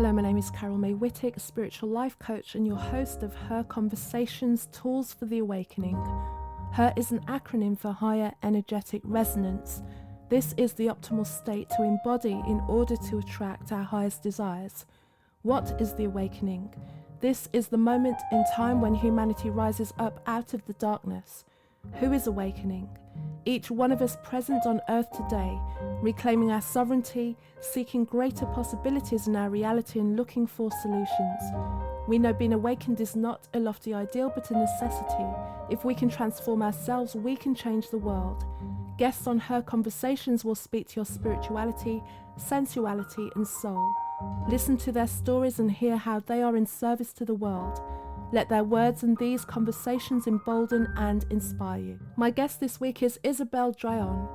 Hello, my name is Carol May Whittick, a spiritual life coach and your host of Her Conversations, Tools for the Awakening. Her is an acronym for Higher Energetic Resonance. This is the optimal state to embody in order to attract our highest desires. What is the awakening? This is the moment in time when humanity rises up out of the darkness. Who is awakening? Each one of us present on earth today, reclaiming our sovereignty, seeking greater possibilities in our reality and looking for solutions. We know being awakened is not a lofty ideal but a necessity. If we can transform ourselves, we can change the world. Guests on Her Conversations will speak to your spirituality, sensuality and soul. Listen to their stories and hear how they are in service to the world. Let their words and these conversations embolden and inspire you. My guest this week is Isabel Draughon.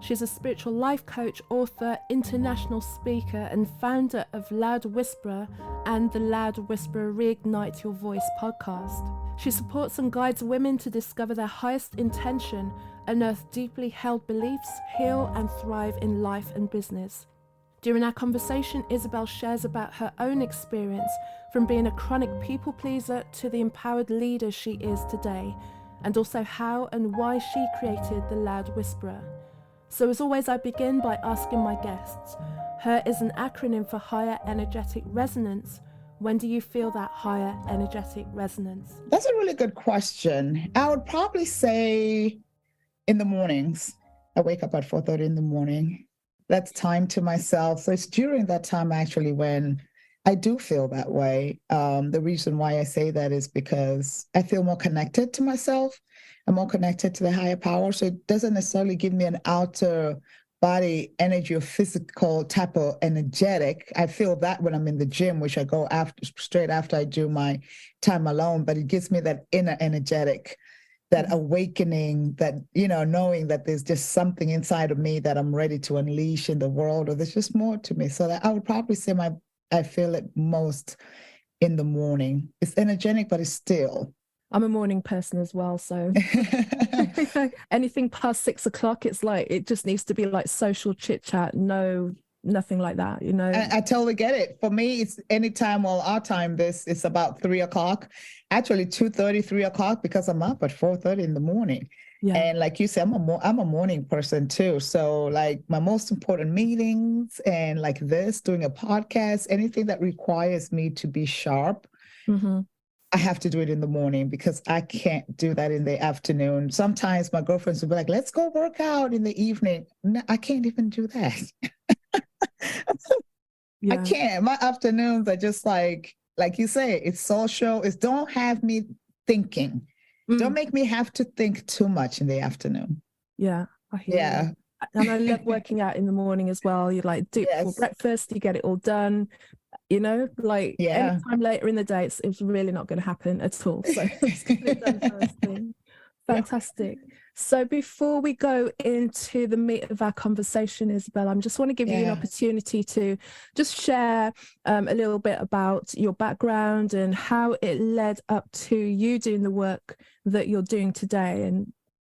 She's a spiritual life coach, author, international speaker, and founder of Loud Whisperer and the Loud Whisperer Reignite Your Voice podcast. She supports and guides women to discover their highest intention, unearth deeply held beliefs, heal and thrive in life and business. During our conversation, Isabel shares about her own experience from being a chronic people pleaser to the empowered leader she is today, and also how and why she created the Loud Whisperer. So as always, I begin by asking my guests, Her is an acronym for Higher Energetic Resonance. When do you feel that higher energetic resonance? That's a really good question. I would probably say in the mornings. I wake up at 4:30 in the morning. That's time to myself. So it's during that time actually when I do feel that way. The reason why I say that is because I feel more connected to myself. I'm more connected to the higher power. So it doesn't necessarily give me an outer body energy or physical type of energetic. I feel that when I'm in the gym, which I go straight after I do my time alone, but it gives me that inner energetic, that awakening, that, knowing that there's just something inside of me that I'm ready to unleash in the world, or there's just more to me. So that I would probably say I feel it most in the morning. It's energetic, but it's still. I'm a morning person as well, so anything past 6 o'clock, it's like it just needs to be like social chit chat. No, nothing like that, I totally get it. For me, it's anytime. Well, our time, it's about 3 o'clock, actually 2:30, 3 o'clock, because I'm up at 4:30 in the morning. Yeah. And like you said, I'm a morning person too. So like my most important meetings and like this, doing a podcast, anything that requires me to be sharp, I have to do it in the morning because I can't do that in the afternoon. Sometimes my girlfriends will be like, let's go work out in the evening. No, I can't even do that. Yeah. I can't. My afternoons are just like you say, it's social. It's don't have me thinking. Don't make me have to think too much in the afternoon. Yeah. I hear you. And I love working out in the morning as well. You like do it for breakfast, you get it all done. Anytime later in the day, it's really not going to happen at all. So it's get it done first thing. Fantastic. So before we go into the meat of our conversation, Isabel, I just want to give you an opportunity to just share a little bit about your background and how it led up to you doing the work that you're doing today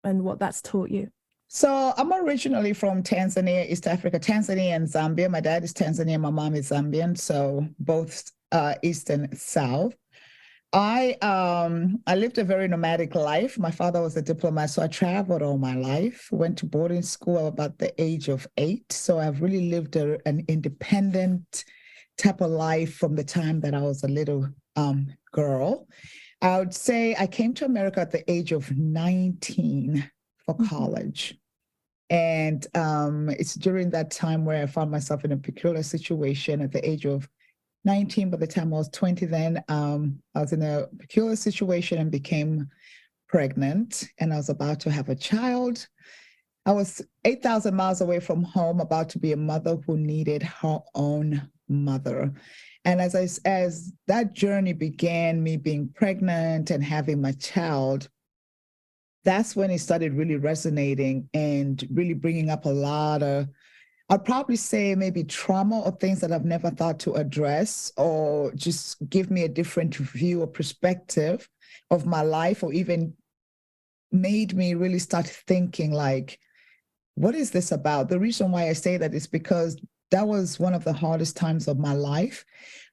and what that's taught you. So I'm originally from Tanzania, East Africa, Tanzania and Zambia. My dad is Tanzanian, my mom is Zambian, so both East and South. I lived a very nomadic life. My father was a diplomat, so I traveled all my life. Went to boarding school about the age of 8. So I've really lived an independent type of life from the time that I was a little girl. I would say I came to America at the age of 19 for college. And it's during that time where I found myself in a peculiar situation at the age of 19. By the time I was 20 then, I was in a peculiar situation and became pregnant, and I was about to have a child. I was 8,000 miles away from home, about to be a mother who needed her own mother. And as that journey began, me being pregnant and having my child, that's when it started really resonating and really bringing up a lot of, I'd probably say maybe trauma or things that I've never thought to address, or just give me a different view or perspective of my life, or even made me really start thinking like, what is this about? The reason why I say that is because that was one of the hardest times of my life.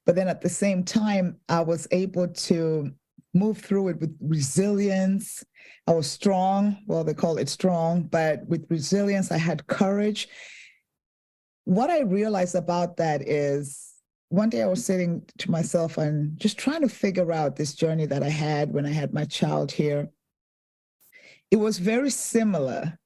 But then at the same time, I was able to move through it with resilience. I was strong. Well, they call it strong, but with resilience, I had courage. What I realized about that is one day I was sitting to myself and just trying to figure out this journey that I had when I had my child here. It was very similar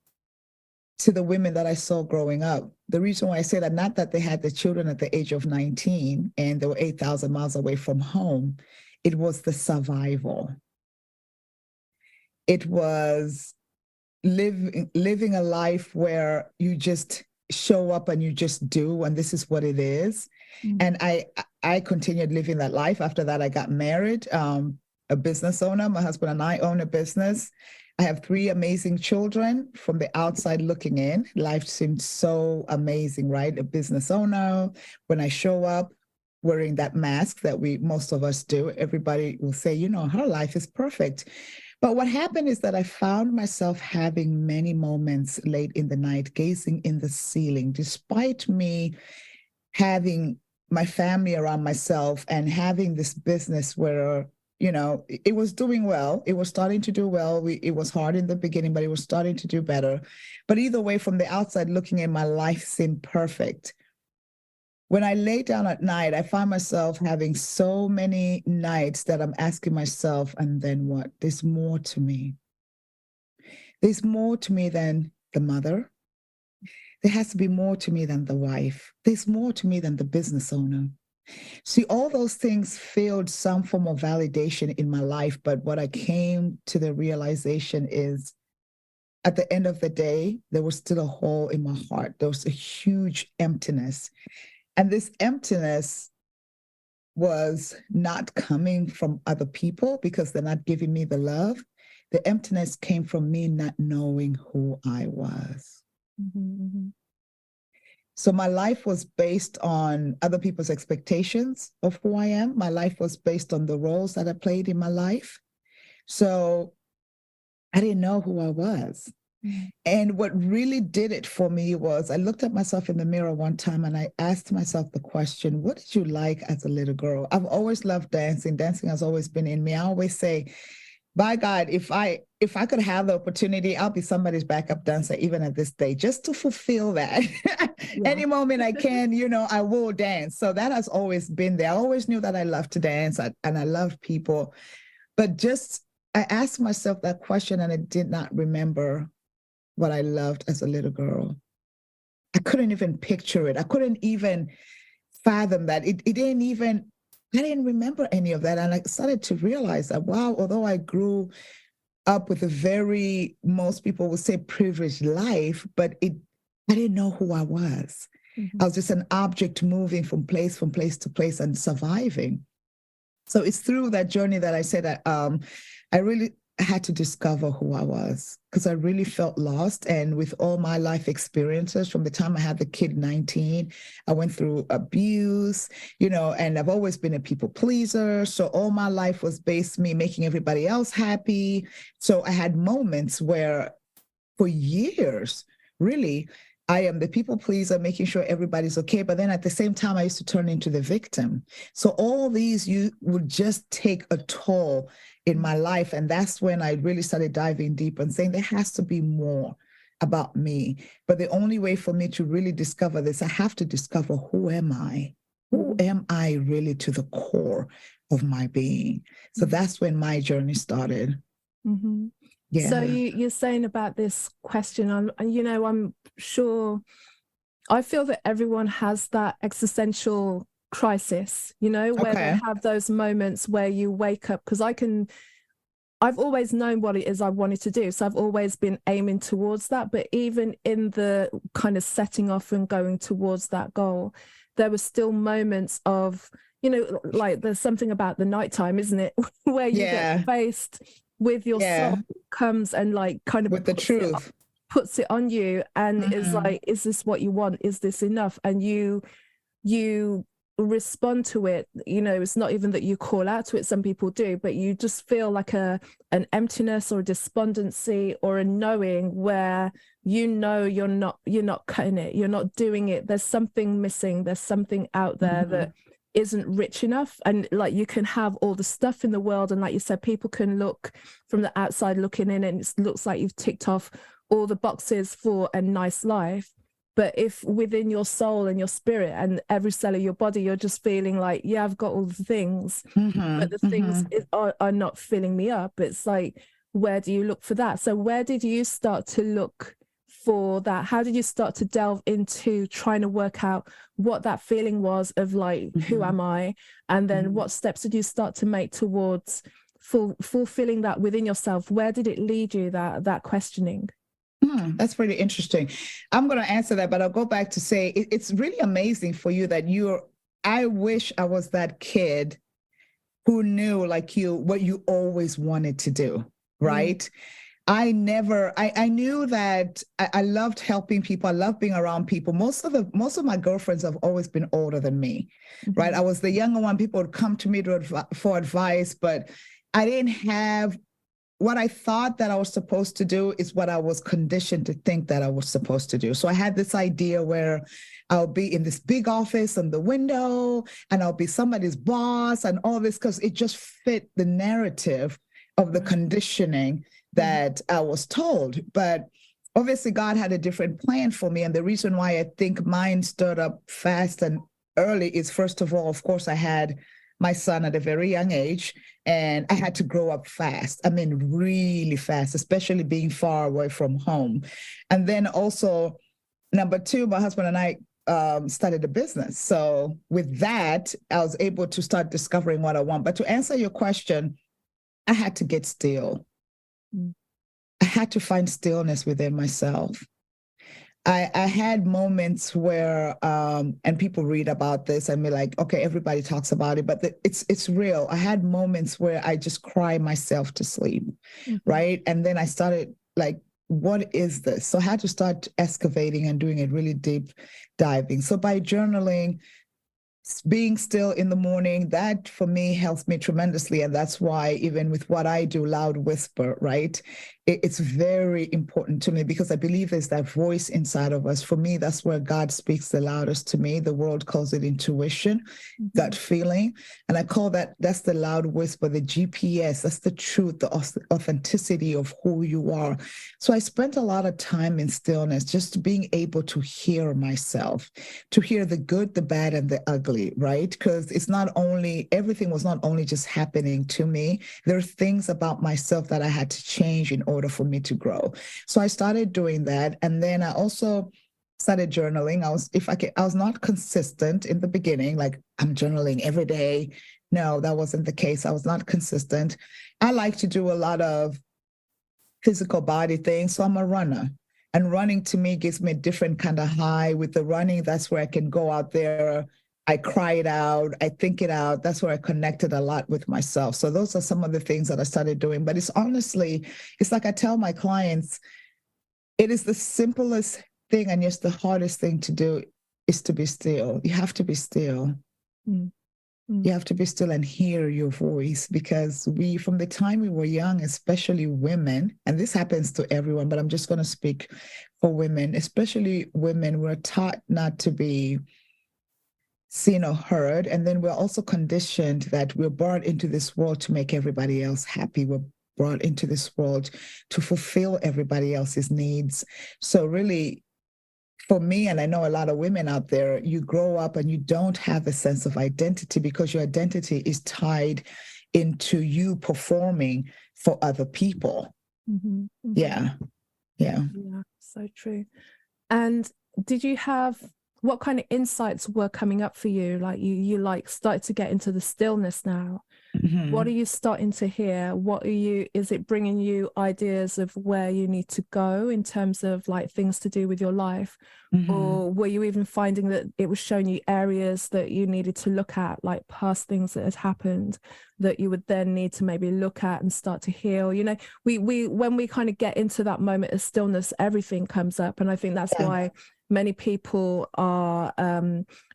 to the women that I saw growing up. The reason why I say that, not that they had the children at the age of 19 and they were 8,000 miles away from home, it was the survival. It was living a life where you just show up and you just do, and this is what it is. And I continued living that life. After that, I got married, a business owner. My husband and I own a business. I have 3 amazing children. From the outside looking in, life seemed so amazing, right? A business owner. When I show up wearing that mask that most of us do, everybody will say, you know, her life is perfect. But what happened is that I found myself having many moments late in the night, gazing in the ceiling, despite me having my family around myself and having this business where, you know, it was doing well. It was starting to do well. It was hard in the beginning, but it was starting to do better. But either way, from the outside looking in, my life seemed perfect. When I lay down at night, I find myself having so many nights that I'm asking myself, and then what? There's more to me. There's more to me than the mother. There has to be more to me than the wife. There's more to me than the business owner. See, all those things filled some form of validation in my life, but what I came to the realization is, at the end of the day, there was still a hole in my heart. There was a huge emptiness. And this emptiness was not coming from other people because they're not giving me the love. The emptiness came from me not knowing who I was. So my life was based on other people's expectations of who I am. My life was based on the roles that I played in my life. So I didn't know who I was. And what really did it for me was I looked at myself in the mirror one time and I asked myself the question, what did you like as a little girl? I've always loved dancing. Dancing has always been in me. I always say, by God, if I could have the opportunity, I'll be somebody's backup dancer even at this day, just to fulfill that. Any moment I can, you know, I will dance. So that has always been there. I always knew that I loved to dance and I loved people. But just, I asked myself that question and I did not remember what I loved as a little girl. I couldn't even picture it. I couldn't even fathom that. I didn't remember any of that. And I started to realize that, wow, although I grew up with a very, most people would say, privileged life, but I didn't know who I was. I was just an object moving from place to place and surviving. So it's through that journey that I said that I really had to discover who I was, because I really felt lost. And with all my life experiences, from the time I had the kid 19, I went through abuse, you know, and I've always been a people pleaser. So all my life was based me making everybody else happy. So I had moments where for years, really, I am the people pleaser, making sure everybody's okay. But then at the same time, I used to turn into the victim. So all these would just take a toll in my life. And that's when I really started diving deep and saying there has to be more about me. But the only way for me to really discover this, I have to discover, who am I? Who am I really to the core of my being? So that's when my journey started. Yeah. So you're saying about this question, I'm sure, I feel that everyone has that existential crisis, you know, where they have those moments where you wake up, because I've always known what it is I wanted to do. So I've always been aiming towards that. But even in the kind of setting off and going towards that goal, there were still moments of, you know, like there's something about the nighttime, isn't it? Where you get faced with your soul, comes and like kind of with the truth, puts it on you and is like, is this what you want? Is this enough? And you respond to it. You know, it's not even that you call out to it, some people do, but you just feel like an emptiness or a despondency or a knowing where you know you're not cutting it, you're not doing it, there's something missing, there's something out there that isn't rich enough, and like you can have all the stuff in the world, and like you said, people can look from the outside looking in and it looks like you've ticked off all the boxes for a nice life. But if within your soul and your spirit and every cell of your body you're just feeling like, yeah, I've got all the things, but the things are not filling me up, it's like, where do you look for that? So where did you start to look for that? How did you start to delve into trying to work out what that feeling was of like, who am I? And then what steps did you start to make towards fulfilling that within yourself? Where did it lead you, that questioning? That's really interesting. I'm going to answer that, but I'll go back to say it's really amazing for you that I wish I was that kid who knew, like you, what you always wanted to do, right? I knew that I loved helping people. I loved being around people. Most of my girlfriends have always been older than me, right? I was the younger one. People would come to me for advice, but I didn't have what I thought that I was supposed to do is what I was conditioned to think that I was supposed to do. So I had this idea where I'll be in this big office on the window and I'll be somebody's boss and all this, because it just fit the narrative of the conditioning that I was told. But obviously God had a different plan for me. And the reason why I think mine stood up fast and early is, first of all, of course, I had my son at a very young age, and I had to grow up fast. I mean, really fast, especially being far away from home. And then also, number two, my husband and I started a business. So with that, I was able to start discovering what I want. But to answer your question, I had to get still. I had to find stillness within myself. I had moments where, and people read about this and be like, okay, everybody talks about it, but it's real. I had moments where I just cry myself to sleep, right? And then I started like, what is this? So I had to start excavating and doing a really deep diving. So by journaling, being still in the morning, that for me helps me tremendously. And that's why even with what I do, loud whisper, right? It's very important to me because I believe there's that voice inside of us. For me, that's where God speaks the loudest to me. The world calls it intuition, gut feeling. And I call that's the loud whisper, the GPS. That's the truth, the authenticity of who you are. So I spent a lot of time in stillness, just being able to hear myself, to hear the good, the bad, and the ugly, right? Because everything was not only just happening to me. There are things about myself that I had to change in order for me to grow. So I started doing that. And then I also started journaling. I was not consistent in the beginning, like I'm journaling every day. No, that wasn't the case. I was not consistent. I like to do a lot of physical body things. So I'm a runner. And running to me gives me a different kind of high. With the running, that's where I can go out there. I cry it out. I think it out. That's where I connected a lot with myself. So those are some of the things that I started doing. But it's like I tell my clients, it is the simplest thing and it's the hardest thing to do is to be still. You have to be still. You have to be still and hear your voice, because from the time we were young, especially women, and this happens to everyone, but I'm just going to speak for women, especially women, we're taught not to be seen or heard. And then we're also conditioned that we're brought into this world to make everybody else happy. We're brought into this world to fulfill everybody else's needs. So really, for me, and I know a lot of women out there, you grow up and you don't have a sense of identity because your identity is tied into you performing for other people. Yeah. So true. And did you have, what kind of insights were coming up for you? Like you like started to get into the stillness now. What are you starting to hear? Is it bringing you ideas of where you need to go in terms of like things to do with your life? Or were you even finding that it was showing you areas that you needed to look at, like past things that had happened that you would then need to maybe look at and start to heal? You know, we when we kind of get into that moment of stillness, everything comes up. And I think that's why many people are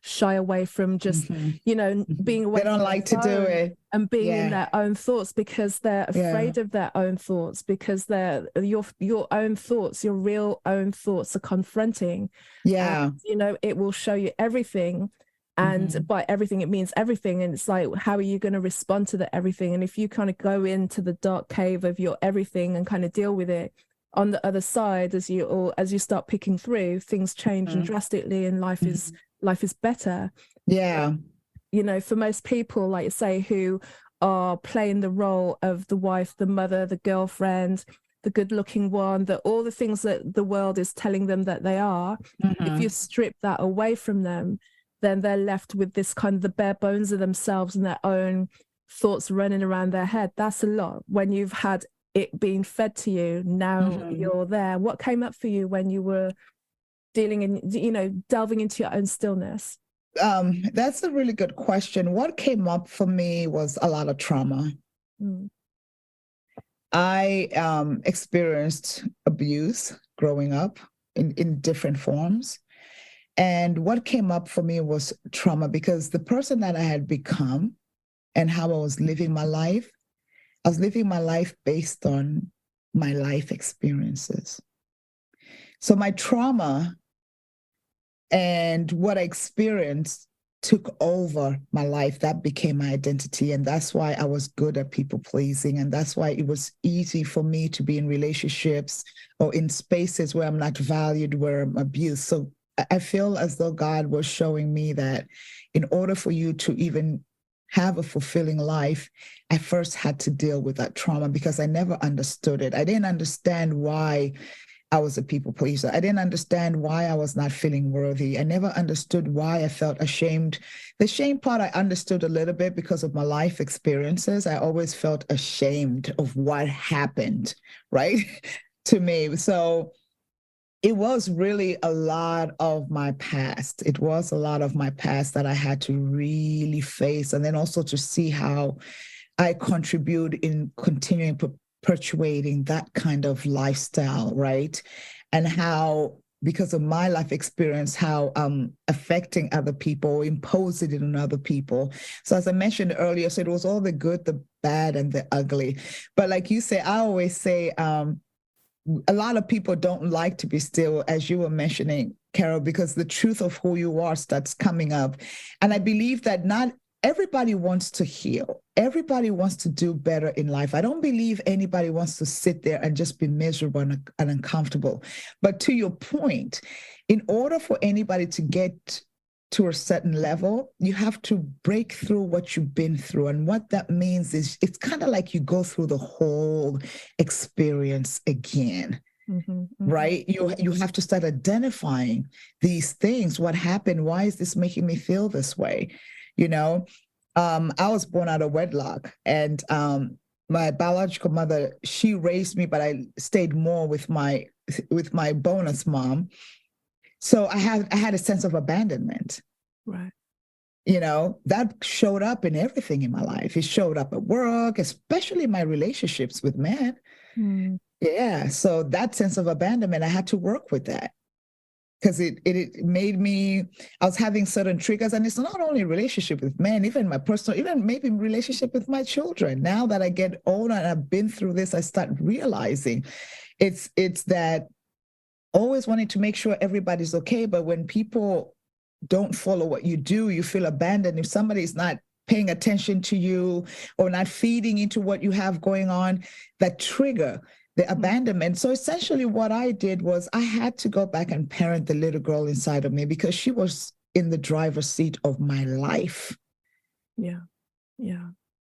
shy away from just, being away. They don't like to do it. And being in their own thoughts because they're afraid of their own thoughts, because they're your own thoughts, your real own thoughts are confronting. And, it will show you everything. And by everything, it means everything. And it's like, how are you going to respond to the everything? And if you kind of go into the dark cave of your everything and kind of deal with it, on the other side, as you start picking through, things change and drastically, and life is better. Yeah. You know, for most people, like you say, who are playing the role of the wife, the mother, the girlfriend, the good-looking one, that all the things that the world is telling them that they are, if you strip that away from them, then they're left with this kind of the bare bones of themselves and their own thoughts running around their head. That's a lot. When you've had it being fed to you, now you're there. What came up for you when you were dealing in, you know, delving into your own stillness? That's a really good question. What came up for me was a lot of trauma. I experienced abuse growing up in different forms. And what came up for me was trauma, because the person that I had become and how I was living my life, I was living my life based on my life experiences. So my trauma and what I experienced took over my life. That became my identity. And that's why I was good at people pleasing. And that's why it was easy for me to be in relationships or in spaces where I'm not valued, where I'm abused. So I feel as though God was showing me that in order for you to even have a fulfilling life, I first had to deal with that trauma, because I never understood it. I didn't understand why I was a people pleaser. I didn't understand why I was not feeling worthy. I never understood why I felt ashamed. The shame part, I understood a little bit because of my life experiences. I always felt ashamed of what happened, right, to me. So it was really a lot of my past. It was a lot of my past that I had to really face, and then also to see how I contribute in continuing perpetuating that kind of lifestyle, right? And how, because of my life experience, how affecting other people, imposing it on other people. So as I mentioned earlier, so it was all the good, the bad, and the ugly. But like you say, I always say, a lot of people don't like to be still, as you were mentioning, Carol, because the truth of who you are starts coming up. And I believe that not everybody wants to heal. Everybody wants to do better in life. I don't believe anybody wants to sit there and just be miserable and uncomfortable. But to your point, in order for anybody to get to a certain level, you have to break through what you've been through. And what that means is it's kind of like you go through the whole experience again. Right? You have to start identifying these things. What happened? Why is this making me feel this way? You know, I was born out of wedlock, and my biological mother, she raised me, but I stayed more with my bonus mom. So I had a sense of abandonment. Right. You know, that showed up in everything in my life. It showed up at work, especially my relationships with men. Yeah. So that sense of abandonment, I had to work with that, because it made me, I was having certain triggers. And it's not only relationship with men, even my personal, even maybe relationship with my children. Now that I get older and I've been through this, I start realizing it's that always wanting to make sure everybody's okay. But when people don't follow what you do, you feel abandoned. If somebody's not paying attention to you or not feeding into what you have going on, that trigger the abandonment. So essentially what I did was I had to go back and parent the little girl inside of me, because she was in the driver's seat of my life. Yeah. Yeah.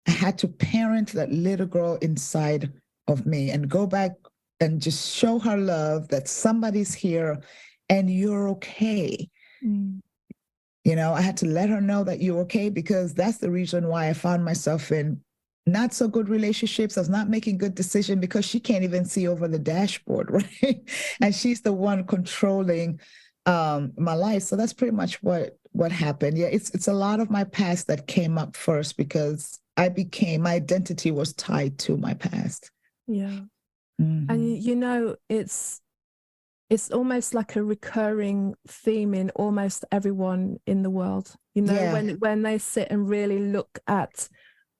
I had to parent that little girl inside of me and go back and just show her love, that somebody's here and you're okay. You know, I had to let her know that you're okay, because that's the reason why I found myself in not so good relationships. I was not making good decisions, because she can't even see over the dashboard, right? And she's the one controlling my life. So that's pretty much what happened. Yeah, it's a lot of my past that came up first, because my identity was tied to my past. Yeah. And you know, it's almost like a recurring theme in almost everyone in the world. You know, when they sit and really look at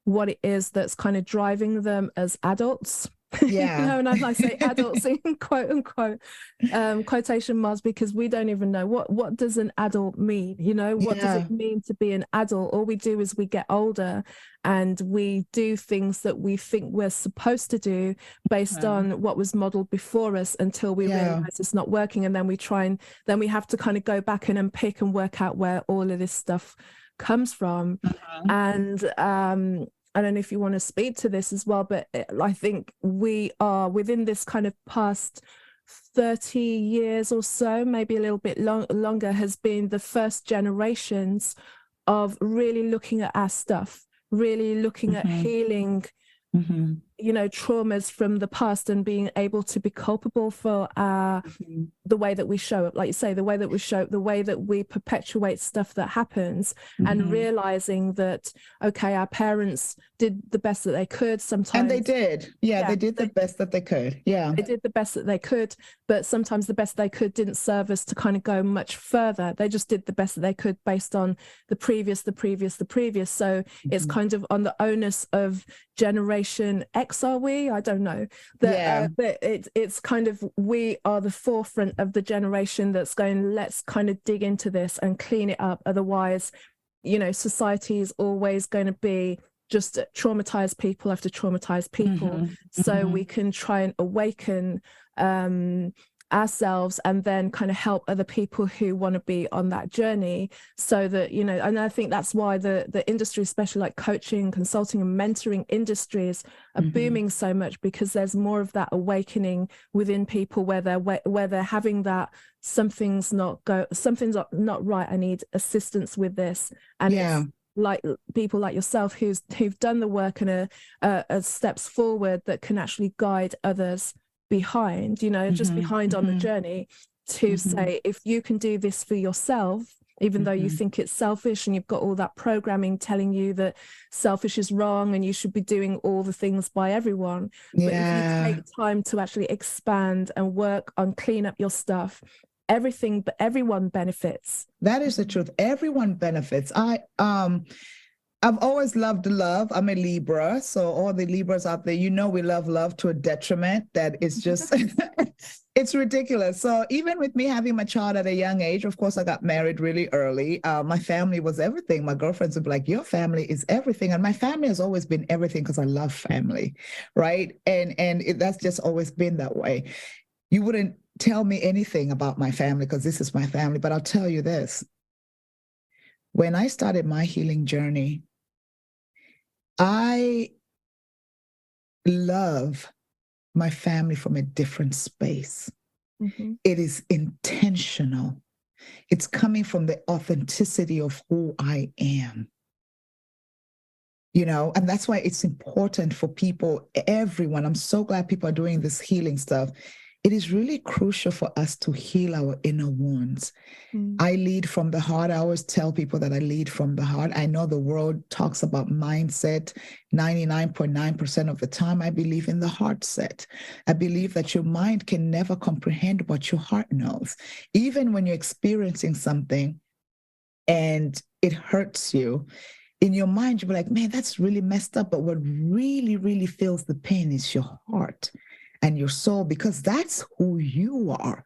what it is that's kind of driving them as adults, Yeah. And I say adults in quote unquote quotation marks, because we don't even know what does an adult mean. What does Yeah. it mean to be an adult? All we do is we get older and we do things that we think we're supposed to do based on what was modeled before us, until we realize it's not working, and then then we have to kind of go back and unpick and work out where all of this stuff comes from. And I don't know if you want to speak to this as well, but I think we are within this kind of past 30 years or so, maybe a little bit longer, has been the first generations of really looking at our stuff, really looking at healing, traumas from the past, and being able to be culpable for the way that we show up, like you say, the way that we show up, the way that we perpetuate stuff that happens, and realizing that, okay, our parents did the best that they could sometimes. And they did. They did the best that they could. Yeah. They did the best that they could, but sometimes the best they could didn't serve us to kind of go much further. They just did the best that they could based on the previous. So it's kind of on the onus of Generation X, are we? I don't know. But it's kind of, we are the forefront of the generation that's going, let's kind of dig into this and clean it up. Otherwise, society is always going to be just traumatize people after traumatize people. So we can try and awaken ourselves, and then kind of help other people who want to be on that journey, so that, and I think that's why the industry, especially like coaching, consulting and mentoring industries, are booming so much, because there's more of that awakening within people, where they're having that something's not right, I need assistance with this. And it's like people like yourself who've done the work and are steps forward that can actually guide others behind, just behind on the journey, to say, if you can do this for yourself, even though you think it's selfish, and you've got all that programming telling you that selfish is wrong and you should be doing all the things by everyone. But if you take time to actually expand and work on clean up your stuff, everyone benefits. That is the truth. Everyone benefits. I've always loved love. I'm a Libra, so all the Libras out there, we love love to a detriment that is just, it's ridiculous. So even with me having my child at a young age, of course, I got married really early. My family was everything. My girlfriends would be like, your family is everything. And my family has always been everything, because I love family, right? And that's just always been that way. You wouldn't tell me anything about my family, because this is my family, but I'll tell you this. When I started my healing journey, I love my family from a different space. It is intentional. It's coming from the authenticity of who I am. And that's why it's important for people, everyone. I'm so glad people are doing this healing stuff. It is really crucial for us to heal our inner wounds. I lead from the heart. I always tell people that I lead from the heart. I know the world talks about mindset 99.9% of the time. I believe in the heart set. I believe that your mind can never comprehend what your heart knows. Even when you're experiencing something and it hurts you, in your mind, you'll be like, man, that's really messed up. But what really, really feels the pain is your heart and your soul, because that's who you are.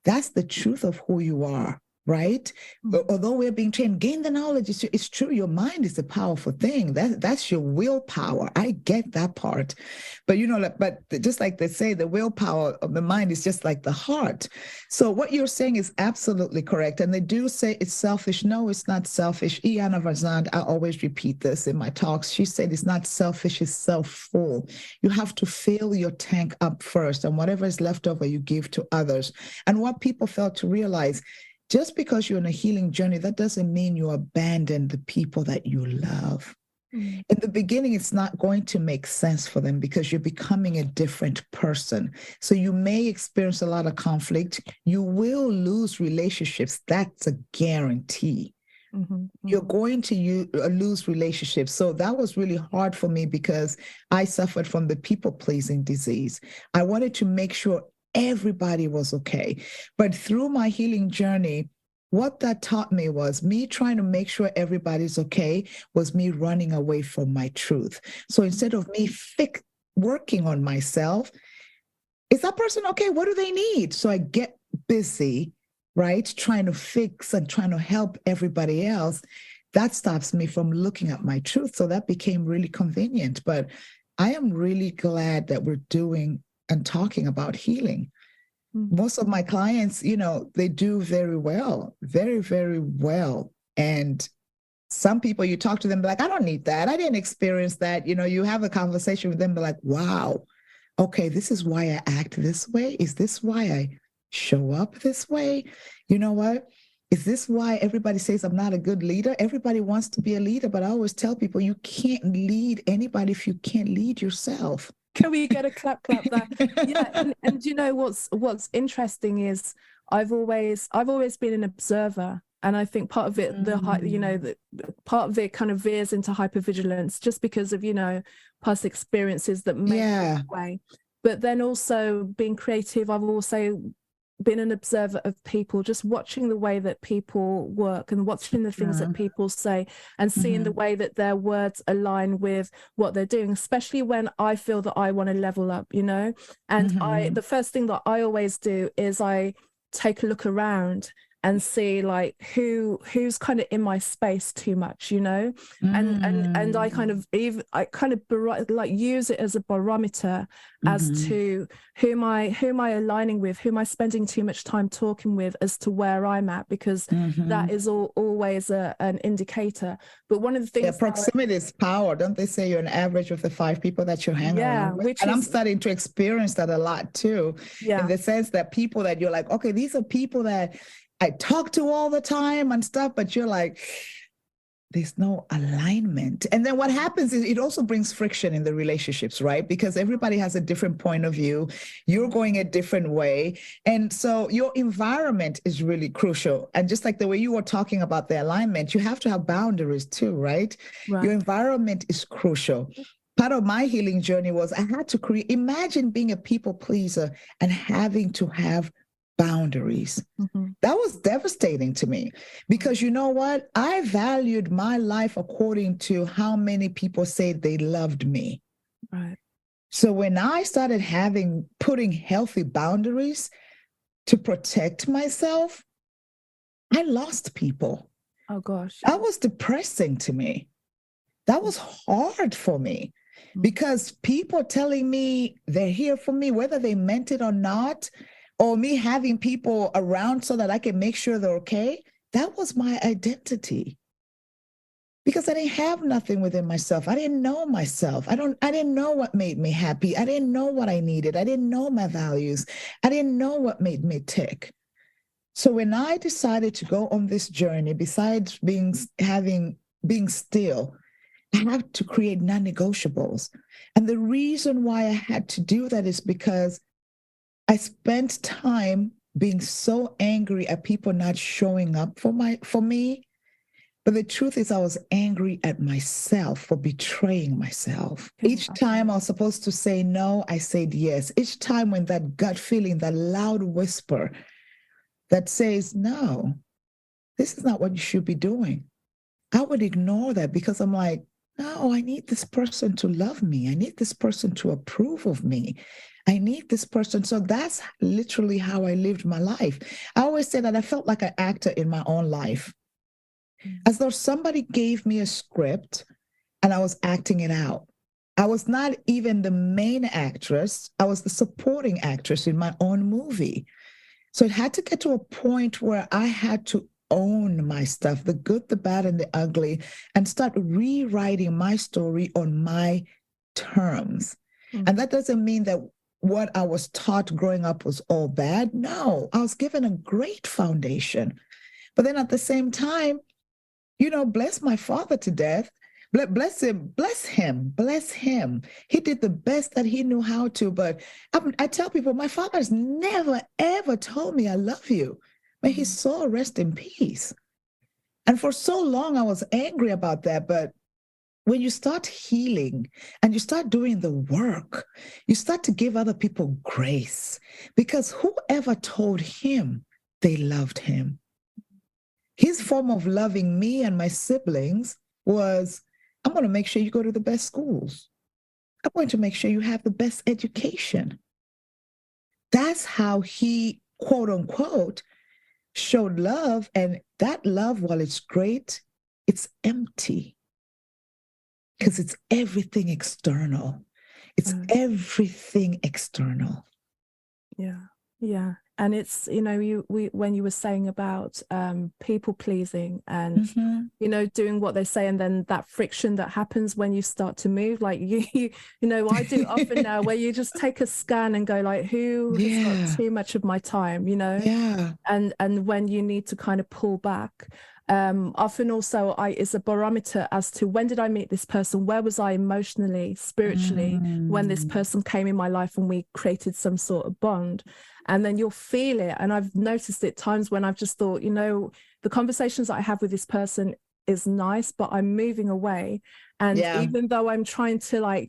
That's the truth of who you are, right? Although we're being trained, gain the knowledge. It's true. Your mind is a powerful thing. That's your willpower. I get that part. But, but just like they say, the willpower of the mind is just like the heart. So what you're saying is absolutely correct. And they do say it's selfish. No, it's not selfish. Iana Varzand, I always repeat this in my talks. She said it's not selfish, it's self-full. You have to fill your tank up first, and whatever is left over, you give to others. And what people fail to realize, just because you're on a healing journey, that doesn't mean you abandon the people that you love. In the beginning, it's not going to make sense for them, because you're becoming a different person. So you may experience a lot of conflict. You will lose relationships. That's a guarantee. You're going to lose relationships. So that was really hard for me, because I suffered from the people-pleasing disease. I wanted to make sure everybody was okay. But through my healing journey, what that taught me was me trying to make sure everybody's okay was me running away from my truth. So instead of me working on myself. Is that person okay? What do they need? So I get busy, right? Trying to fix and trying to help everybody else. That stops me from looking at my truth. So that became really convenient. But I am really glad that we're doing and talking about healing. Most of my clients, you know, they do very well, very, very well. And some people, you talk to them, like, I don't need that. I didn't experience that. You know, you have a conversation with them, be like, wow, okay, this is why I act this way. Is this why I show up this way? You know what? Is this why everybody says I'm not a good leader? Everybody wants to be a leader, but I always tell people you can't lead anybody if you can't lead yourself. Can we get a clap there? Yeah, and you know what's interesting is I've always been an observer, and I think part of it, part of it kind of veers into hypervigilance just because of, you know, past experiences that make it way. But then also being creative, I've also been an observer of people, just watching the way that people work and watching the things that people say and seeing the way that their words align with what they're doing, especially when I feel that I want to level up, you know. And the first thing that I always do is I take a look around and see like who's kind of in my space too much, you know. And I kind of like use it as a barometer as to who am I aligning with, who am I spending too much time talking with, as to where I'm at, because that is always an indicator. But one of the things, proximity is power. Don't they say you're an average of the 5 people that you hang around with? And I'm starting to experience that a lot too, in the sense that people that you're like, okay, these are people that I talk to all the time and stuff, but you're like, there's no alignment. And then what happens is it also brings friction in the relationships, right? Because everybody has a different point of view. You're going a different way. And so your environment is really crucial. And just like the way you were talking about the alignment, you have to have boundaries too, right? Your environment is crucial. Part of my healing journey was I had to imagine being a people pleaser and having to have boundaries. That was devastating to me because you know what? I valued my life according to how many people said they loved me. Right. So when I started putting healthy boundaries to protect myself, I lost people. Oh gosh. That was depressing to me. That was hard for me because people telling me they're here for me, whether they meant it or not, or me having people around so that I can make sure they're okay, that was my identity. Because I didn't have nothing within myself. I didn't know myself. I didn't know what made me happy. I didn't know what I needed. I didn't know my values. I didn't know what made me tick. So when I decided to go on this journey, besides being still, I had to create non-negotiables. And the reason why I had to do that is because I spent time being so angry at people not showing up for me. But the truth is I was angry at myself for betraying myself. Each time I was supposed to say no, I said yes. Each time when that gut feeling, that loud whisper that says, no, this is not what you should be doing, I would ignore that because I'm like, no, I need this person to love me. I need this person to approve of me. I need this person. So that's literally how I lived my life. I always say that I felt like an actor in my own life, as though somebody gave me a script and I was acting it out. I was not even the main actress. I was the supporting actress in my own movie. So it had to get to a point where I had to own my stuff, the good, the bad, and the ugly, and start rewriting my story on my terms. And that doesn't mean that what I was taught growing up was all bad. No, I was given a great foundation. But then at the same time, you know, bless my father to death. Bless him. He did the best that he knew how to. But I tell people, my father's never, ever told me I love you. May his soul rest in peace. And for so long, I was angry about that. But when you start healing and you start doing the work, you start to give other people grace, because whoever told him they loved him? His form of loving me and my siblings was, I'm going to make sure you go to the best schools. I'm going to make sure you have the best education. That's how he, quote unquote, showed love. And that love, while it's great, it's empty because it's everything external. It's everything external. Yeah. Yeah. And it's, when you were saying about people pleasing and, doing what they say, and then that friction that happens when you start to move, like I do often now, where you just take a scan and go like, who has got too much of my time, Yeah. and when you need to kind of pull back. Often also is a barometer as to when did I meet this person? Where was I emotionally, spiritually, when this person came in my life and we created some sort of bond? And then you'll feel it. And I've noticed it times when I've just thought, the conversations that I have with this person is nice, but I'm moving away. And even though I'm trying to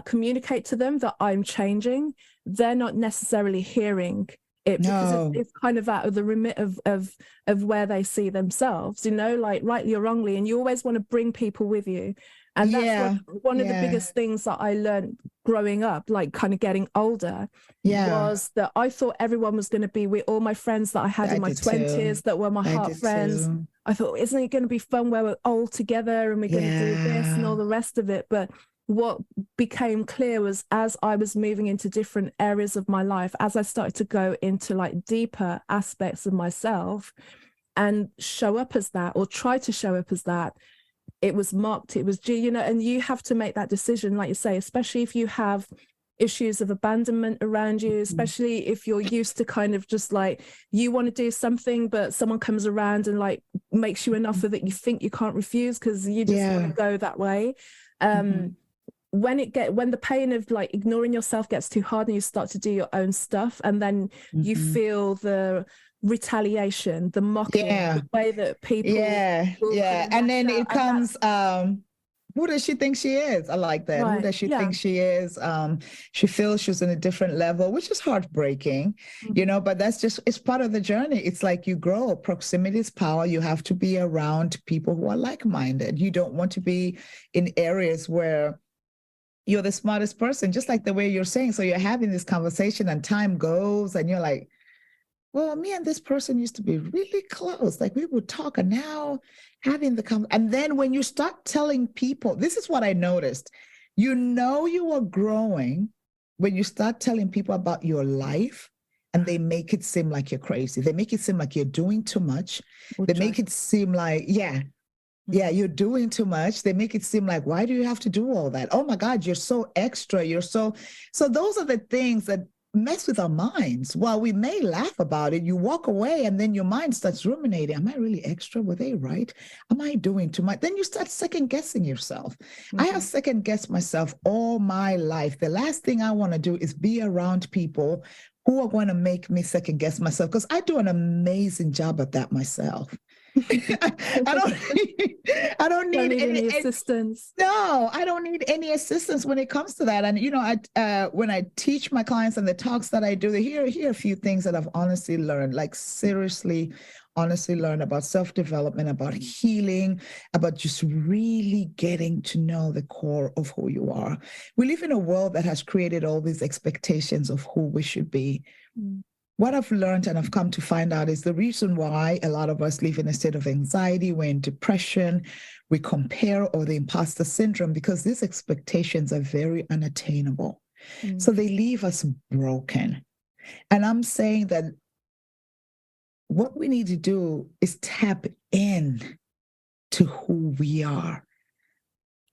communicate to them that I'm changing, they're not necessarily hearing it, because it's kind of out of the remit of where they see themselves, like rightly or wrongly. And you always want to bring people with you. And that's one of the biggest things that I learned growing up, like kind of getting older, was that I thought everyone was going to be with all my friends that I had in my 20s that were my heart friends. I thought, isn't it going to be fun where we're all together and we're going to do this and all the rest of it? But what became clear was, as I was moving into different areas of my life, as I started to go into like deeper aspects of myself and show up as that, or try to show up as that, it was mocked, it was, and you have to make that decision, like you say, especially if you have issues of abandonment around you, especially if you're used to kind of just like, you want to do something, but someone comes around and like makes you an offer that you think you can't refuse because you just want to go that way. When the pain of like ignoring yourself gets too hard and you start to do your own stuff, and then you feel the retaliation, the mocking, the way that people and then it comes who does she think she is? I like that. Who does she think she is? She feels she's in a different level, which is heartbreaking, but it's part of the journey. It's like you grow. Proximity is power. You have to be around people who are like-minded. You don't want to be in areas where you're the smartest person, just like the way you're saying. So you're having this conversation and time goes and you're like, well, me and this person used to be really close. Like we would talk, and now having and then when you start telling people, this is what I noticed, you are growing when you start telling people about your life and they make it seem like you're crazy. They make it seem like you're doing too much. They make it seem like, you're doing too much. They make it seem like, why do you have to do all that? Oh my God, you're so extra. So those are the things that mess with our minds. While we may laugh about it, you walk away and then your mind starts ruminating. Am I really extra? Were they right? Am I doing too much? Then you start second guessing yourself. I have second guessed myself all my life. The last thing I want to do is be around people who are going to make me second guess myself, because I do an amazing job at that myself. I don't need any assistance. No, I don't need any assistance when it comes to that. And when I teach my clients and the talks that I do, here are a few things that I've honestly learned, like seriously, honestly learned about self-development, about healing, about just really getting to know the core of who you are. We live in a world that has created all these expectations of who we should be. What I've learned and I've come to find out is the reason why a lot of us live in a state of anxiety, we're in depression, we compare, or the imposter syndrome, because these expectations are very unattainable. So they leave us broken. And I'm saying that what we need to do is tap in to who we are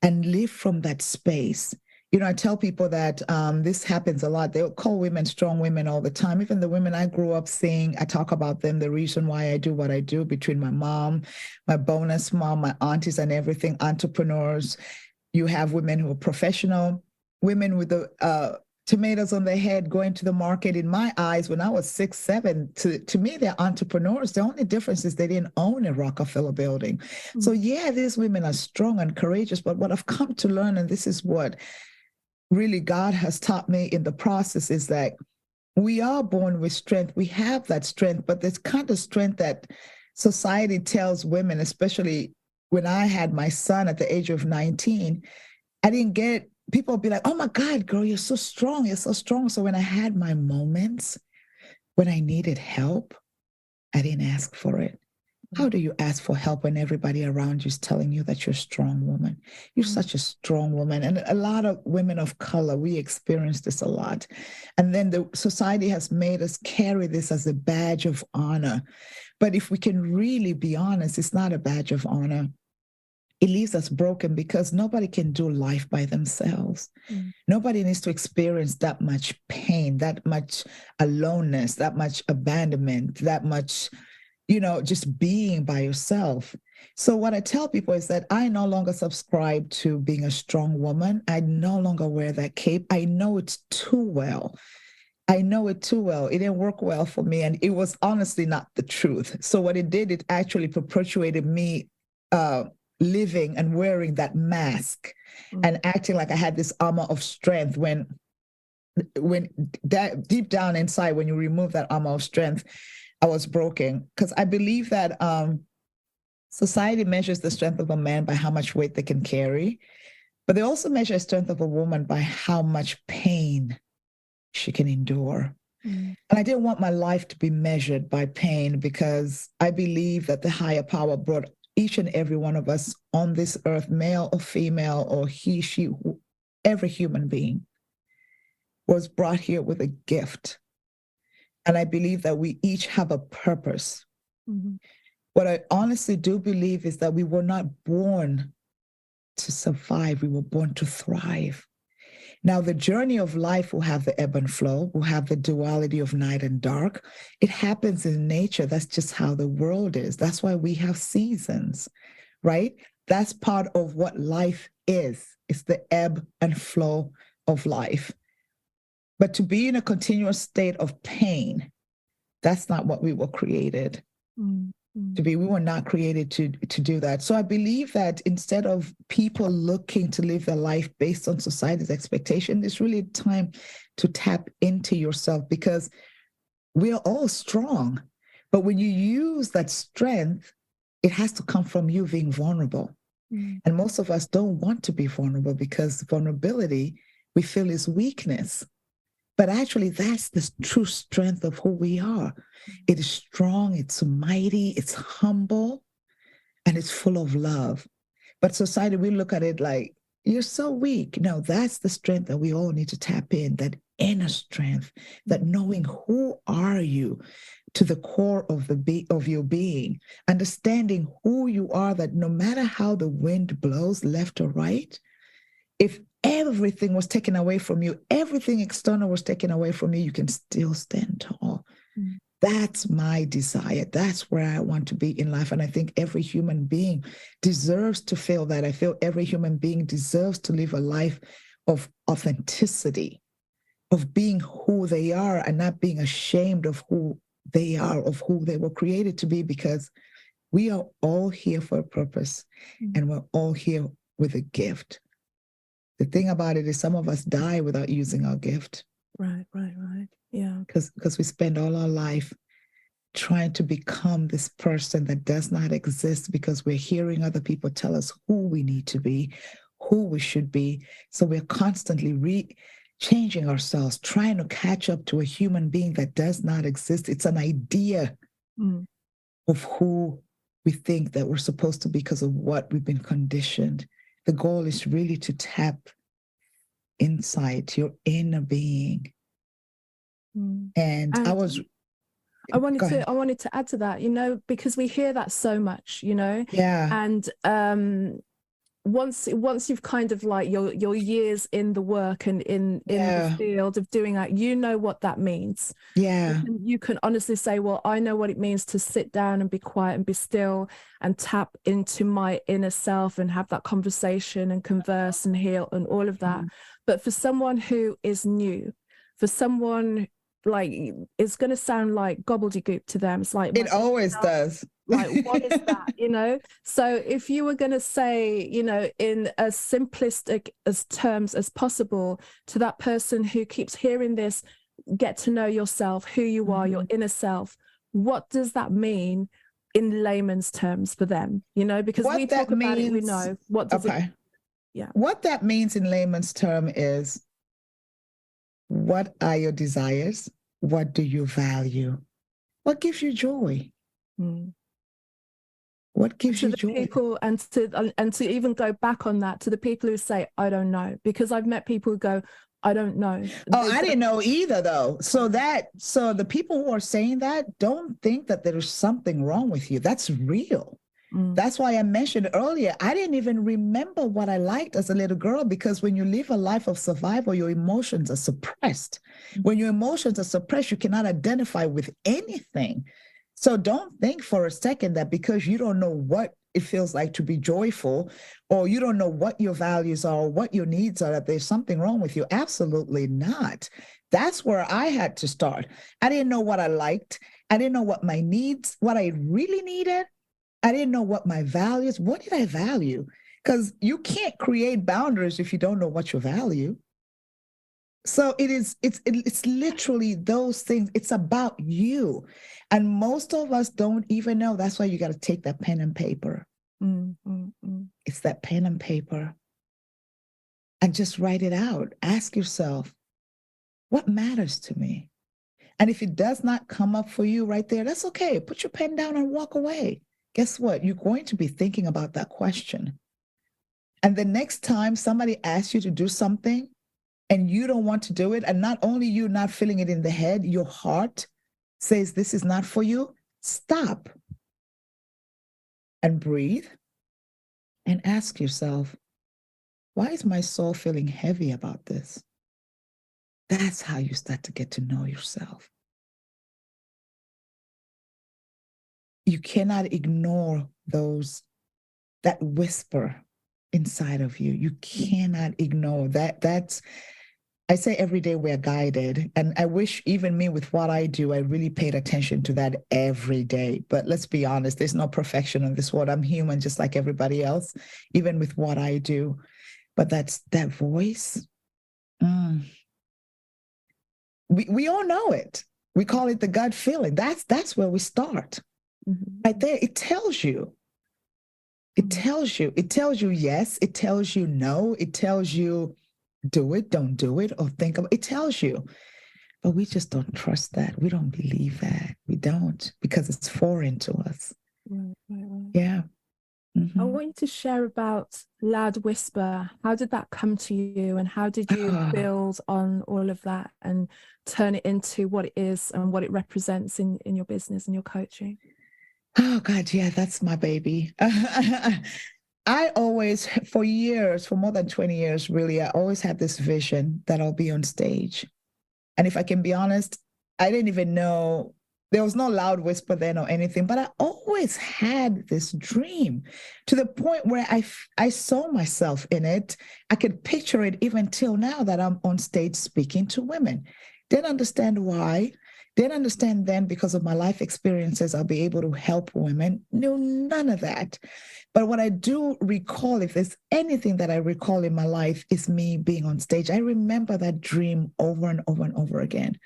and live from that space. I tell people that this happens a lot. They'll call women strong women all the time. Even the women I grew up seeing, I talk about them, the reason why I do what I do, between my mom, my bonus mom, my aunties and everything, entrepreneurs. You have women who are professional, women with the tomatoes on their head going to the market. In my eyes, when I was 6, 7, to me, they're entrepreneurs. The only difference is they didn't own a Rockefeller building. So these women are strong and courageous. But what I've come to learn, and this is what really God has taught me in the process, is that we are born with strength. We have that strength, but this kind of strength that society tells women, especially when I had my son at the age of 19, I didn't get people be like, oh my God, girl, you're so strong. You're so strong. So when I had my moments, when I needed help, I didn't ask for it. How do you ask for help when everybody around you is telling you that you're a strong woman? You're such a strong woman. And a lot of women of color, we experience this a lot. And then the society has made us carry this as a badge of honor. But if we can really be honest, it's not a badge of honor. It leaves us broken because nobody can do life by themselves. Nobody needs to experience that much pain, that much aloneness, that much abandonment, that much, just being by yourself. So what I tell people is that I no longer subscribe to being a strong woman. I no longer wear that cape. I know it too well. I know it too well. It didn't work well for me. And it was honestly not the truth. So what it did, it actually perpetuated me living and wearing that mask and acting like I had this armor of strength when that deep down inside, when you remove that armor of strength, I was broken. Because I believe that society measures the strength of a man by how much weight they can carry, but they also measure the strength of a woman by how much pain she can endure. And I didn't want my life to be measured by pain, because I believe that the higher power brought each and every one of us on this earth, male or female, or he, she, every human being was brought here with a gift. And I believe that we each have a purpose. What I honestly do believe is that we were not born to survive. We were born to thrive. Now, the journey of life will have the ebb and flow, will have the duality of night and dark. It happens in nature. That's just how the world is. That's why we have seasons, right? That's part of what life is. It's the ebb and flow of life. But to be in a continuous state of pain, that's not what we were created to be. We were not created to do that. So I believe that instead of people looking to live their life based on society's expectation, it's really time to tap into yourself, because we are all strong. But when you use that strength, it has to come from you being vulnerable. And most of us don't want to be vulnerable, because vulnerability we feel is weakness. But actually, that's the true strength of who we are. It is strong, it's mighty, it's humble, and it's full of love. But society, we look at it like, you're so weak. No, that's the strength that we all need to tap in, that inner strength, that knowing who are you to the core of of your being, understanding who you are, that no matter how the wind blows left or right, if everything was taken away from you, everything external was taken away from you, you can still stand tall. That's my desire. That's where I want to be in life. And I think every human being deserves to feel that. I feel every human being deserves to live a life of authenticity, of being who they are and not being ashamed of who they are, of who they were created to be, because we are all here for a purpose and we're all here with a gift. The thing about it is some of us die without using our gift. Right. Yeah. Because we spend all our life trying to become this person that does not exist, because we're hearing other people tell us who we need to be, who we should be. So we're constantly changing ourselves, trying to catch up to a human being that does not exist. It's an idea of who we think that we're supposed to be because of what we've been conditioned. The goal is really to tap inside your inner being. And I wanted to add to that, because we hear that so much, Yeah. And once you've kind of like your years in the work and in the field of doing that, what that means. Yeah. You can honestly say, well, I know what it means to sit down and be quiet and be still and tap into my inner self and have that conversation and converse and heal and all of that. But for someone who is new, for someone, like, it's going to sound like gobbledygook to them. It's like, it always does. Like, what is that, So if you were going to say, in as simplistic as terms as possible to that person who keeps hearing this, get to know yourself, who you are, your inner self, what does that mean in layman's terms for them? Because what we talk about it, we know. What does it mean? Yeah. What that means in layman's term is, what are your desires? What do you value? What gives you joy? Mm. What gives To you the joy? people, and to even go back on that, to the people who say, I don't know, because I've met people who go, I don't know. Oh, I didn't know either, though. So the people who are saying that, don't think that there's something wrong with you. That's real. That's why I mentioned earlier, I didn't even remember what I liked as a little girl, because when you live a life of survival, your emotions are suppressed. When your emotions are suppressed, you cannot identify with anything. So don't think for a second that because you don't know what it feels like to be joyful, or you don't know what your values are or what your needs are, that there's something wrong with you. Absolutely not. That's where I had to start. I didn't know what I liked. I didn't know what my needs, what I really needed. I didn't know what my values, what did I value? Because you can't create boundaries if you don't know what you value. So it's literally those things. It's about you. And most of us don't even know. That's why you got to take that pen and paper. It's that pen and paper. And just write it out. Ask yourself, what matters to me? And if it does not come up for you right there, that's okay. Put your pen down and walk away. Guess what? You're going to be thinking about that question. And the next time somebody asks you to do something and you don't want to do it, and not only you not feeling it in the head, your heart says this is not for you, stop and breathe and ask yourself, why is my soul feeling heavy about this? That's how you start to get to know yourself. You cannot ignore that whisper inside of you. You cannot ignore that. I say every day we're guided. And I wish even me with what I do, I really paid attention to that every day. But let's be honest, there's no perfection in this world. I'm human just like everybody else, even with what I do. But that's that voice. We all know it. We call it the gut feeling. That's where we start. Right there, it tells you. It tells you. It tells you yes. It tells you no. It tells you do it, don't do it, or think of it. It tells you. But we just don't trust that. We don't believe that. We don't, because it's foreign to us. Right. Yeah. I want you to share about Loud Whisper. How did that come to you, and how did you build on all of that and turn it into what it is and what it represents in your business and your coaching? Oh, God, yeah, that's my baby. I always, for years, for more than 20 years, really, I always had this vision that I'll be on stage. And if I can be honest, I didn't even know, there was no Loud Whisper then or anything, but I always had this dream, to the point where I saw myself in it. I could picture it even till now, that I'm on stage speaking to women. Didn't understand why. Didn't understand then, because of my life experiences, I'll be able to help women. Knew none of that. But what I do recall, if there's anything that I recall in my life, is me being on stage. I remember that dream over and over and over again.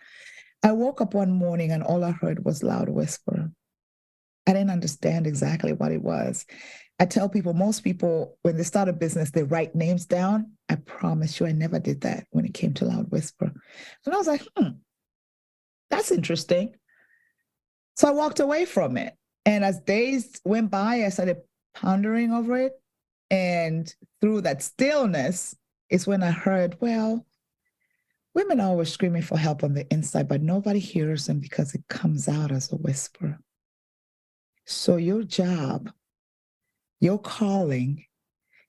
I woke up one morning and all I heard was Loud Whisper. I didn't understand exactly what it was. I tell people, most people, when they start a business, they write names down. I promise you, I never did that when it came to Loud Whisper. And I was like, that's interesting. So I walked away from it. And as days went by, I started pondering over it. And through that stillness is when I heard, well, women are always screaming for help on the inside, but nobody hears them because it comes out as a whisper. So your job, your calling,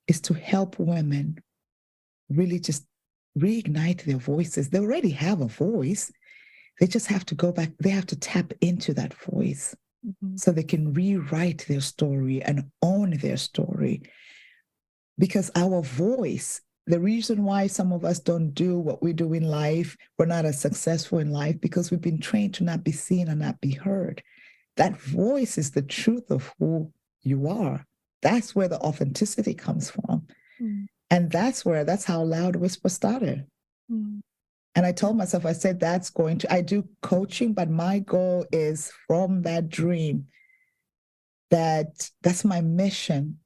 is to help women really just reignite their voices. They already have a voice. They just have to go back. They have to tap into that voice so they can rewrite their story and own their story. Because our voice, the reason why some of us don't do what we do in life, we're not as successful in life, because we've been trained to not be seen and not be heard. That voice is the truth of who you are. That's where the authenticity comes from. And that's how Loud Whisper started. And I told myself, I said, I do coaching, but my goal is from that dream, that's my mission,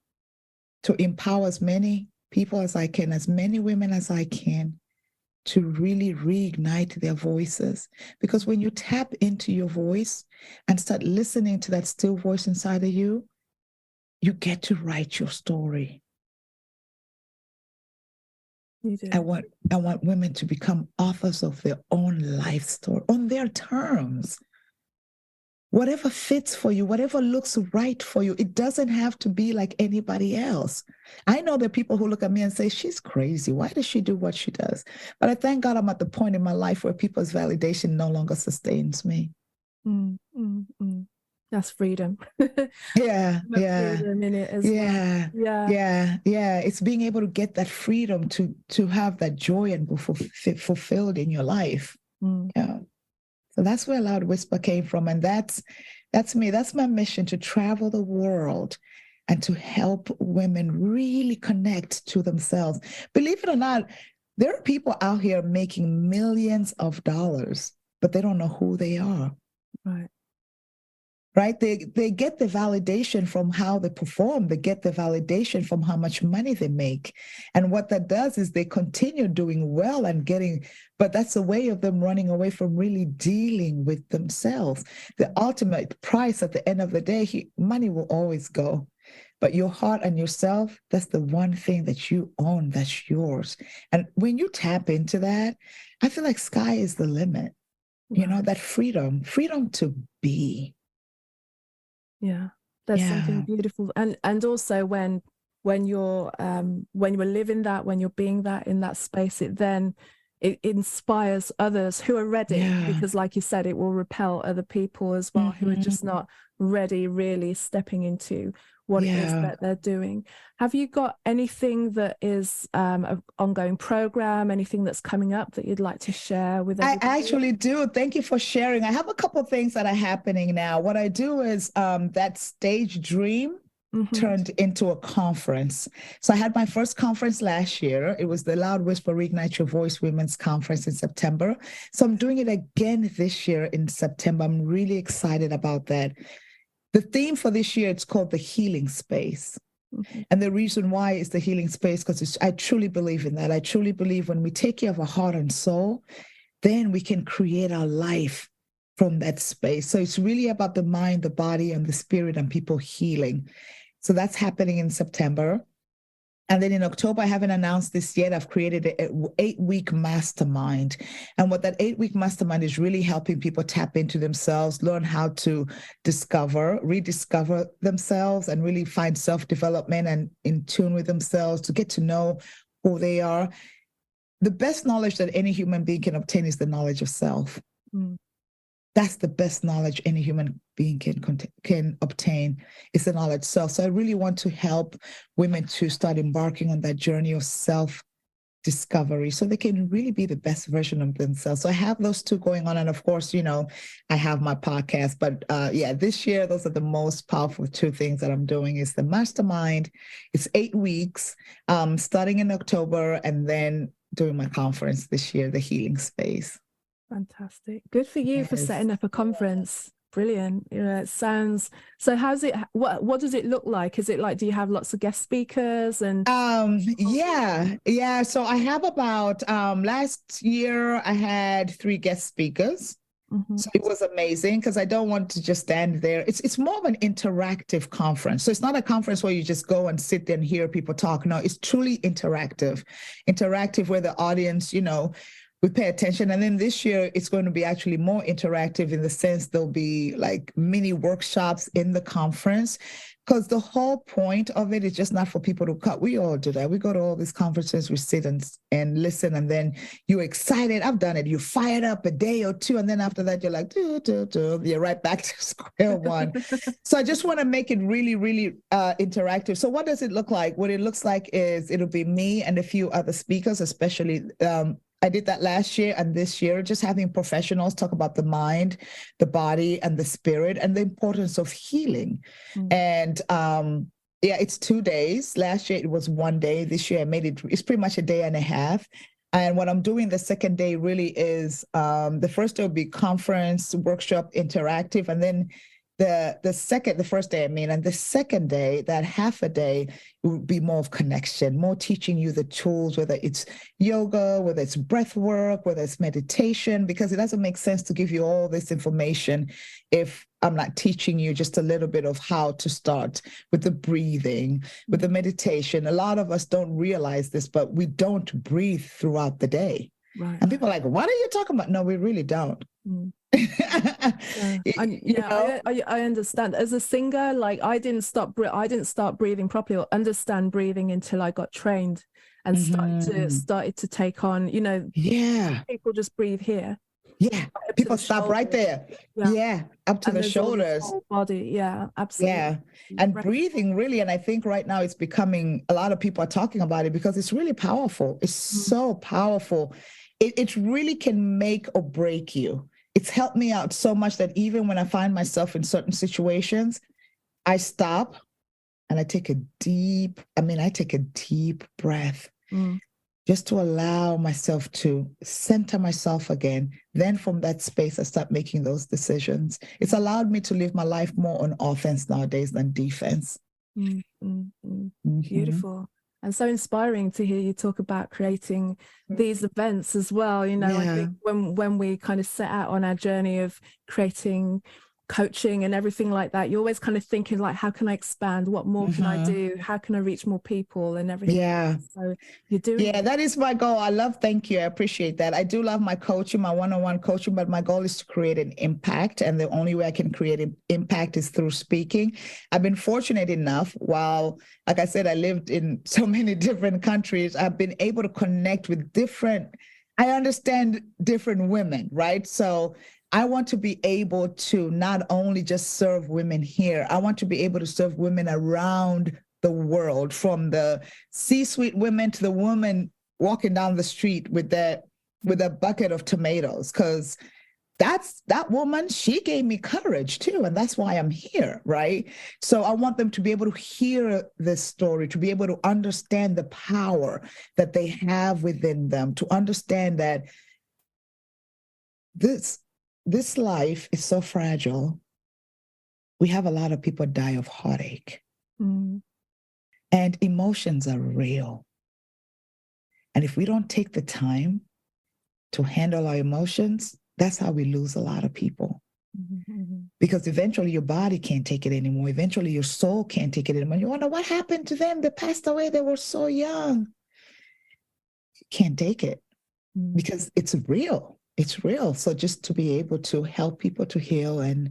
to empower as many people as I can, as many women as I can, to really reignite their voices. Because when you tap into your voice and start listening to that still voice inside of you, you get to write your story. You do. I want women to become authors of their own life story on their terms. Whatever fits for you, whatever looks right for you, it doesn't have to be like anybody else. I know there are people who look at me and say, she's crazy. Why does she do what she does? But I thank God I'm at the point in my life where people's validation no longer sustains me. That's freedom. Yeah. Freedom in it as well. Yeah. It's being able to get that freedom to have that joy and be fulfilled in your life. Yeah. So that's where Loud Whisper came from. And that's me. That's my mission, to travel the world and to help women really connect to themselves. Believe it or not, there are people out here making millions of dollars, but they don't know who they are. Right? They get the validation from how they perform. They get the validation from how much money they make. And what that does is they continue doing well and but that's a way of them running away from really dealing with themselves. The ultimate price at the end of the day, money will always go. But your heart and yourself, that's the one thing that you own, that's yours. And when you tap into that, I feel like sky is the limit. You know, that freedom to be. Yeah, there's something beautiful, and also when you're living that, when you're being that in that space, it inspires others who are ready, because like you said, it will repel other people as well who are just not ready, really stepping into what it is that they're doing. Have you got anything that is an ongoing program, anything that's coming up that you'd like to share with everybody? I actually do. Thank you for sharing. I have a couple of things that are happening now. What I do is that stage dream turned into a conference. So I had my first conference last year. It was the Loud Whisper Reignite Your Voice Women's Conference in September. So I'm doing it again this year in September. I'm really excited about that. The theme for this year, it's called the Healing Space. And the reason why is the healing space, because I truly believe in that. I truly believe when we take care of our heart and soul, then we can create our life from that space. So it's really about the mind, the body, and the spirit, and people healing. So that's happening in September. And then in October, I haven't announced this yet, I've created an 8-week mastermind. And what that 8-week mastermind is really helping people tap into themselves, learn how to rediscover themselves, and really find self-development and in tune with themselves, to get to know who they are. The best knowledge that any human being can obtain is the knowledge of self. That's the best knowledge any human being can obtain, is the knowledge of self. So I really want to help women to start embarking on that journey of self-discovery so they can really be the best version of themselves. So I have those two going on. And of course, I have my podcast. But this year, those are the most powerful two things that I'm doing, is the mastermind. It's 8 weeks, starting in October, and then doing my conference this year, the Healing Space. Fantastic. Good for you for setting up a conference. Brilliant. It sounds so. What does it look like? Is it like, do you have lots of guest speakers? And so I have about last year I had 3 guest speakers. So it was amazing, because I don't want to just stand there. It's more of an interactive conference. So it's not a conference where you just go and sit there and hear people talk. No, it's truly interactive where the audience, we pay attention. And then this year, it's going to be actually more interactive, in the sense there'll be like mini workshops in the conference, because the whole point of it is just not for people to cut. We all do that. We go to all these conferences, we sit and listen, and then you're excited. I've done it. You're fired up a day or two, and then after that, you're like, you're right back to square one. So I just want to make it really, really interactive. So what does it look like? What it looks like is it'll be me and a few other speakers, especially I did that last year, and this year, just having professionals talk about the mind, the body, and the spirit, and the importance of healing. And it's 2 days. Last year, it was 1 day. This year, it's pretty much a day and a half. And what I'm doing the second day really is, the first day will be conference, workshop, interactive. And then the first day, I mean, and the second day, that half a day, it would be more of connection, more teaching you the tools, whether it's yoga, whether it's breath work, whether it's meditation, because it doesn't make sense to give you all this information if I'm not teaching you just a little bit of how to start with the breathing, with the meditation. A lot of us don't realize this, but we don't breathe throughout the day. Right. And people are like, what are you talking about? No, we really don't. I understand. As a singer, like I didn't start breathing properly or understand breathing until I got trained and started to take on, people just breathe here. Yeah, people stop right there. Yeah, up to the shoulders. Whole body. Yeah, absolutely. Yeah, and breathing really, and I think right now it's becoming, a lot of people are talking about it because it's really powerful. It's so powerful. It really can make or break you. It's helped me out so much that even when I find myself in certain situations, I stop and I take a deep breath just to allow myself to center myself again. Then from that space, I start making those decisions. It's allowed me to live my life more on offense nowadays than defense. Beautiful. And so inspiring to hear you talk about creating these events as well. I think when we kind of set out on our journey of creating coaching and everything like that, you're always kind of thinking like, how can I expand? What more can I do? How can I reach more people and everything? Yeah. So you're doing. Yeah, that is my goal. Thank you. I appreciate that. I do love my coaching, my one-on-one coaching, but my goal is to create an impact. And the only way I can create an impact is through speaking. I've been fortunate enough, while, like I said, I lived in so many different countries, I've been able to connect with I understand different women, right? So I want to be able to not only just serve women here, I want to be able to serve women around the world, from the C-suite women to the woman walking down the street with a bucket of tomatoes, because that woman, she gave me courage too, and that's why I'm here, right? So I want them to be able to hear this story, to be able to understand the power that they have within them, to understand that this life is so fragile. We have a lot of people die of heartache. And emotions are real. And if we don't take the time to handle our emotions, that's how we lose a lot of people. Because eventually your body can't take it anymore. Eventually your soul can't take it anymore. You wonder what happened to them. They passed away. They were so young. You can't take it because it's real. It's real. So just to be able to help people to heal and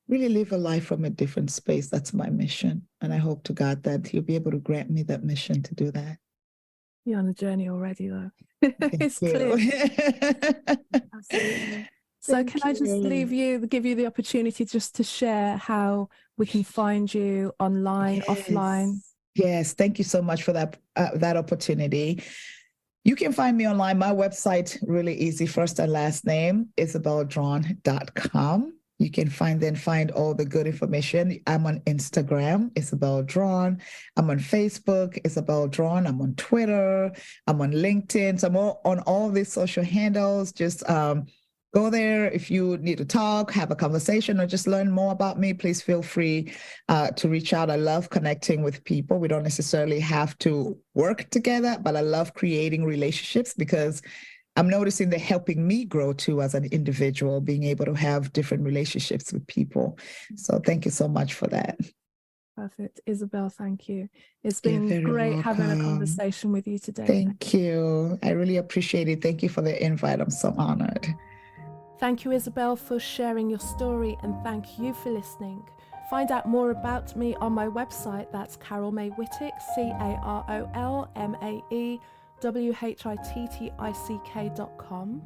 really live a life from a different space, that's my mission. And I hope to God that He'll be able to grant me that mission to do that. You're on the journey already, though. It's clear. Absolutely. So can I just give you the opportunity just to share how we can find you online, offline? Yes, thank you so much for that opportunity. You can find me online. My website, really easy, first and last name, IsabelDraughon.com. You can find all the good information. I'm on Instagram, Isabel Draughon. I'm on Facebook, Isabel Draughon. I'm on Twitter. I'm on LinkedIn. So I'm on all these social handles. Just go there. If you need to talk, have a conversation, or just learn more about me, please feel free to reach out. I love connecting with people. We don't necessarily have to work together, but I love creating relationships because I'm noticing they're helping me grow too as an individual, being able to have different relationships with people. So thank you so much for that. Perfect. Isabel, thank you. It's been great having a conversation with you today. Thank you. I really appreciate it. Thank you for the invite. I'm so honored. Thank you, Isabel, for sharing your story, and thank you for listening. Find out more about me on my website. That's Carol May Whittick, CarolMayWhittick.com.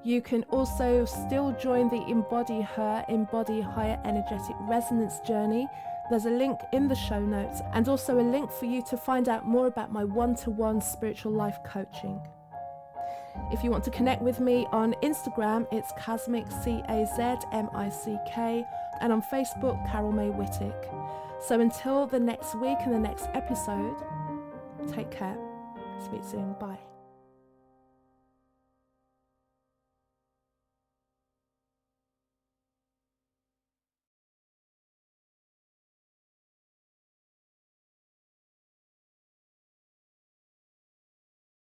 You can also still join the Embody Higher Energetic Resonance journey. There's a link in the show notes, and also a link for you to find out more about my one-to-one spiritual life coaching. If you want to connect with me on Instagram, it's Kazmic, CAZMICK, and on Facebook, Carol May Whittick. So until the next week and the next episode, take care. Speak soon. Bye.